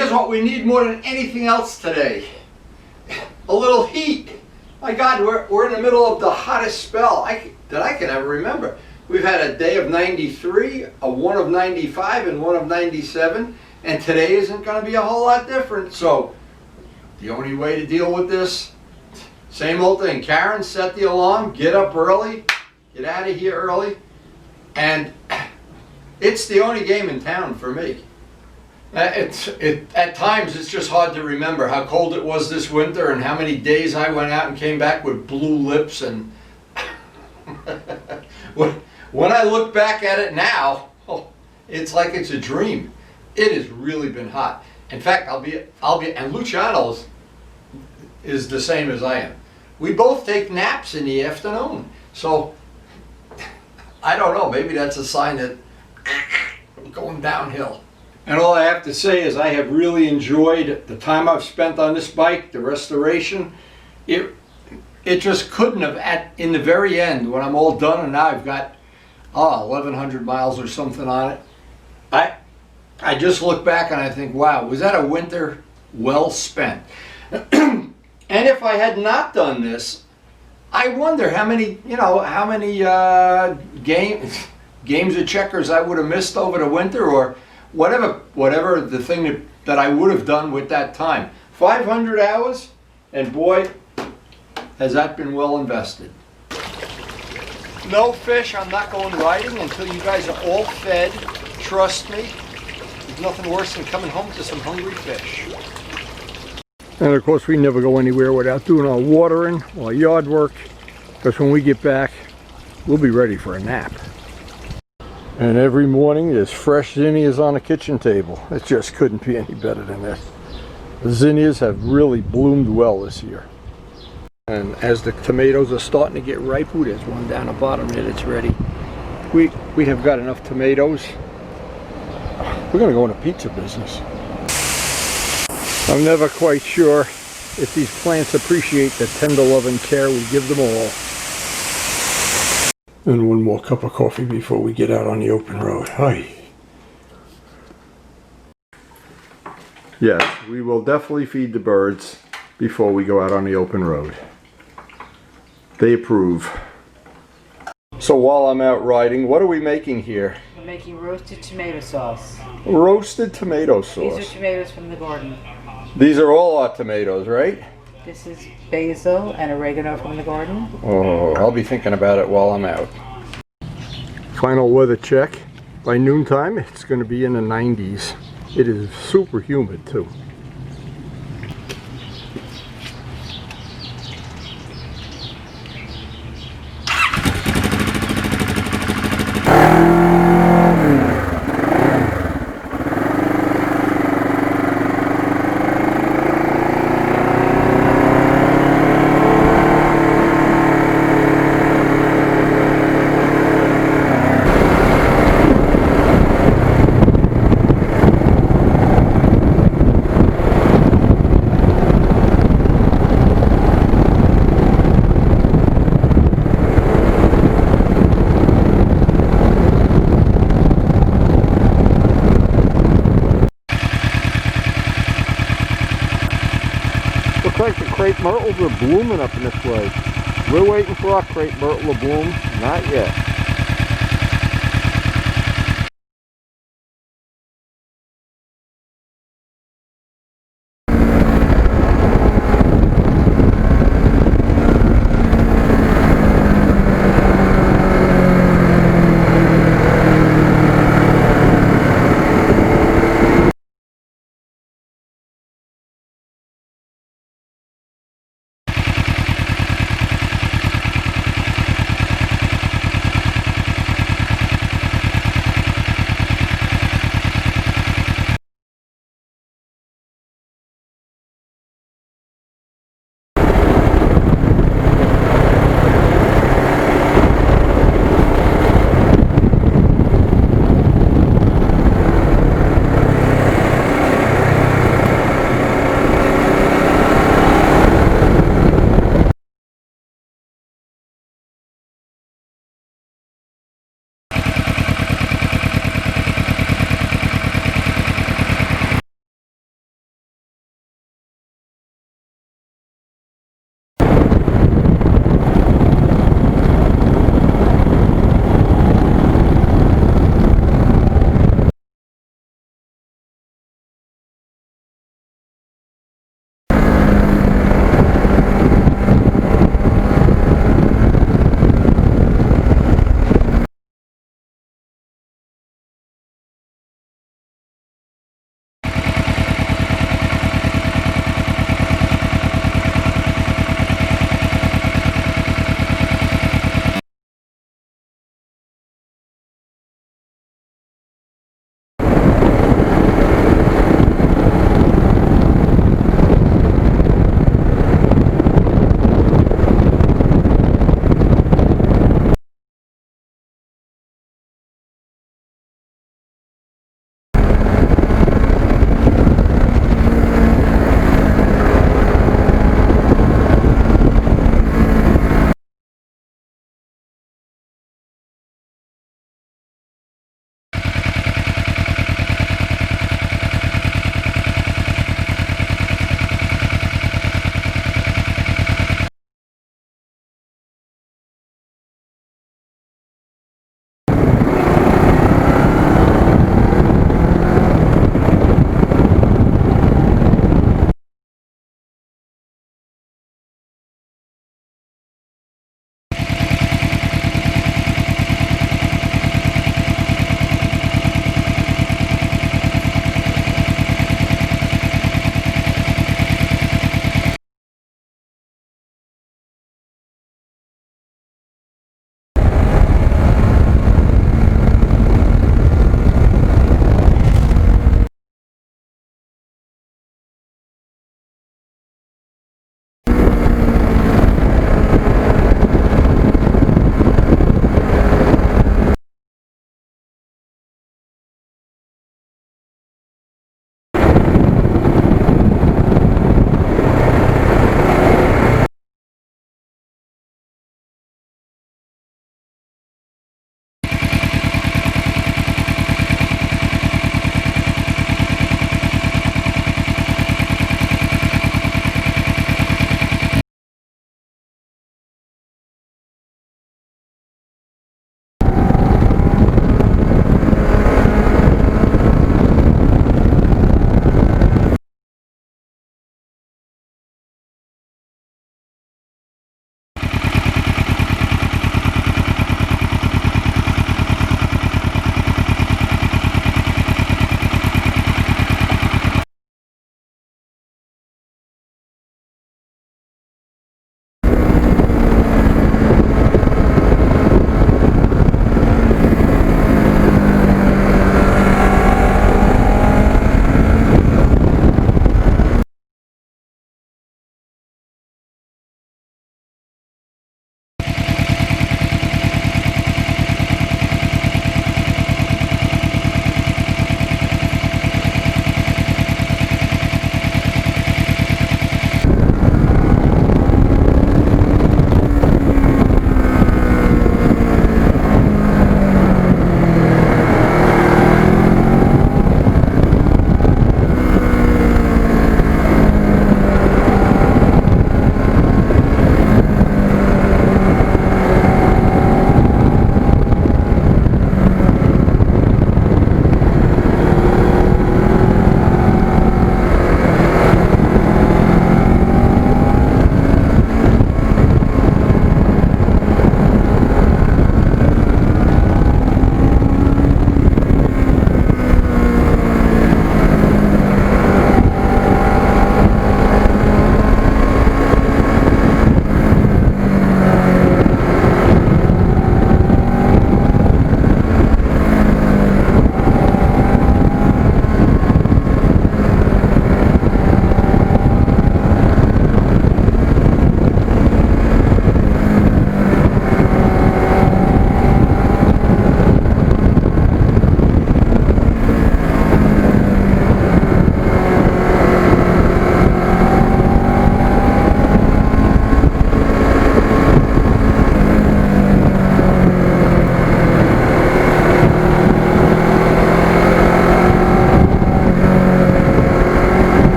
here's what we need more than anything else today. A little heat. My God, we're in the middle of the hottest spell that I can ever remember. We've had a day of 93, a one of 95, and one of 97, and today isn't going to be a whole lot different. So the only way to deal with this, same old thing. Karen, set the alarm, get up early, get out of here early, and it's the only game in town for me. At times it's just hard to remember how cold it was this winter and how many days I went out and came back with blue lips, and when I look back at it now, it's like it's a dream. It has really been hot. In fact, and Luciano is the same as I am. We both take naps in the afternoon, so I don't know, maybe that's a sign that I'm going downhill. And all I have to say is I have really enjoyed the time I've spent on this bike, the restoration. It just couldn't have, in the very end, when I'm all done and now I've got 1,100 miles or something on it, I just look back and I think, wow, was that a winter well spent? And if I had not done this, I wonder how many games of checkers I would have missed over the winter, or whatever the thing that I would have done with that time. 500 hours, and boy, has that been well invested. No fish, I'm not going riding until you guys are all fed. Trust me, there's nothing worse than coming home to some hungry fish. And of course we never go anywhere without doing our watering, our yard work, because when we get back, we'll be ready for a nap. And every morning there's fresh zinnias on the kitchen table. It just couldn't be any better than this. The zinnias have really bloomed well this year. And as the tomatoes are starting to get ripe, there's one down the bottom there that's ready. We have got enough tomatoes. We're going to go in the pizza business. I'm never quite sure if these plants appreciate the tender love and care we give them all. And one more cup of coffee before we get out on the open road. Hi. Yes, we will definitely feed the birds before we go out on the open road. They approve. So while I'm out riding, what are we making here? We're making roasted tomato sauce. Roasted tomato sauce. These are tomatoes from the garden. These are all our tomatoes, right? This is basil and oregano from the garden. Oh, I'll be thinking about it while I'm out. Final weather check. By noontime, it's going to be in the 90s. It is super humid too. Looks like the crepe myrtles are blooming up in this way. We're waiting for our crepe myrtle to bloom. Not yet.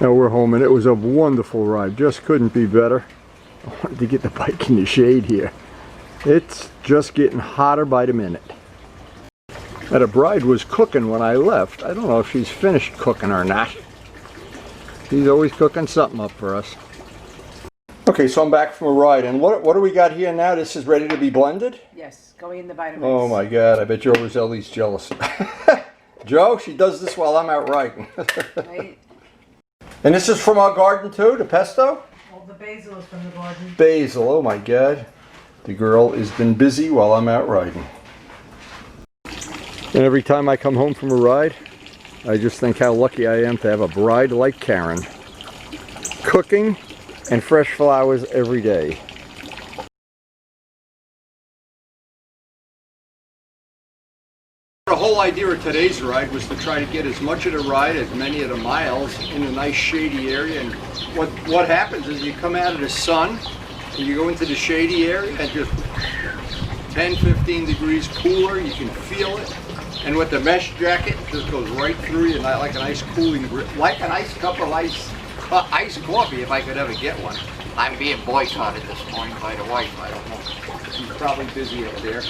Now we're home and it was a wonderful ride. Just couldn't be better. I wanted to get the bike in the shade here. It's just getting hotter by the minute. Now the bride was cooking when I left. I don't know if she's finished cooking or not. She's always cooking something up for us. Okay, so I'm back from a ride, and what do we got here now? This is ready to be blended? Yes, going in the Vitamix. Oh my God, I bet Joe Roselli's jealous. Joe, she does this while I'm out riding. Right? And this is from our garden too, the pesto? All the basil is from the garden. Basil, oh my God. The girl has been busy while I'm out riding. And every time I come home from a ride, I just think how lucky I am to have a bride like Karen. Cooking and fresh flowers every day. The whole idea of today's ride was to try to get as much of the ride, as many of the miles, in a nice shady area. And what happens is you come out of the sun and you go into the shady area and just 10, 15 degrees cooler, you can feel it. And with the mesh jacket, it just goes right through you, like a nice cooling, like a nice cup of iced coffee if I could ever get one. I'm being boycotted this morning by the wife, I don't know. She's probably busy up there,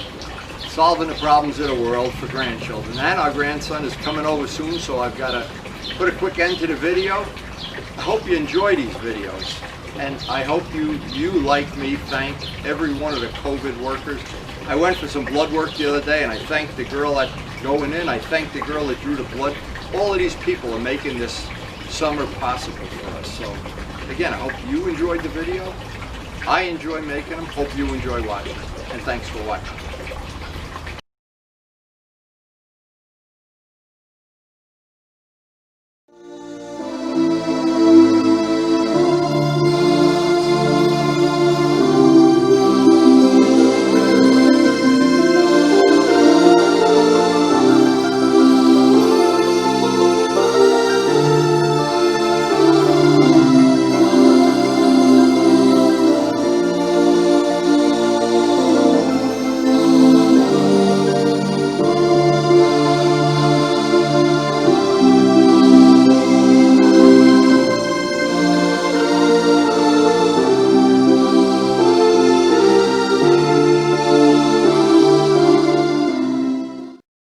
solving the problems of the world for grandchildren. And our grandson is coming over soon, so I've got to put a quick end to the video. I hope you enjoy these videos. And I hope you like me, thank every one of the COVID workers. I went for some blood work the other day, and I thanked the girl that going in. I thanked the girl that drew the blood. All of these people are making this summer possible for us. So again, I hope you enjoyed the video. I enjoy making them. Hope you enjoy watching. And thanks for watching.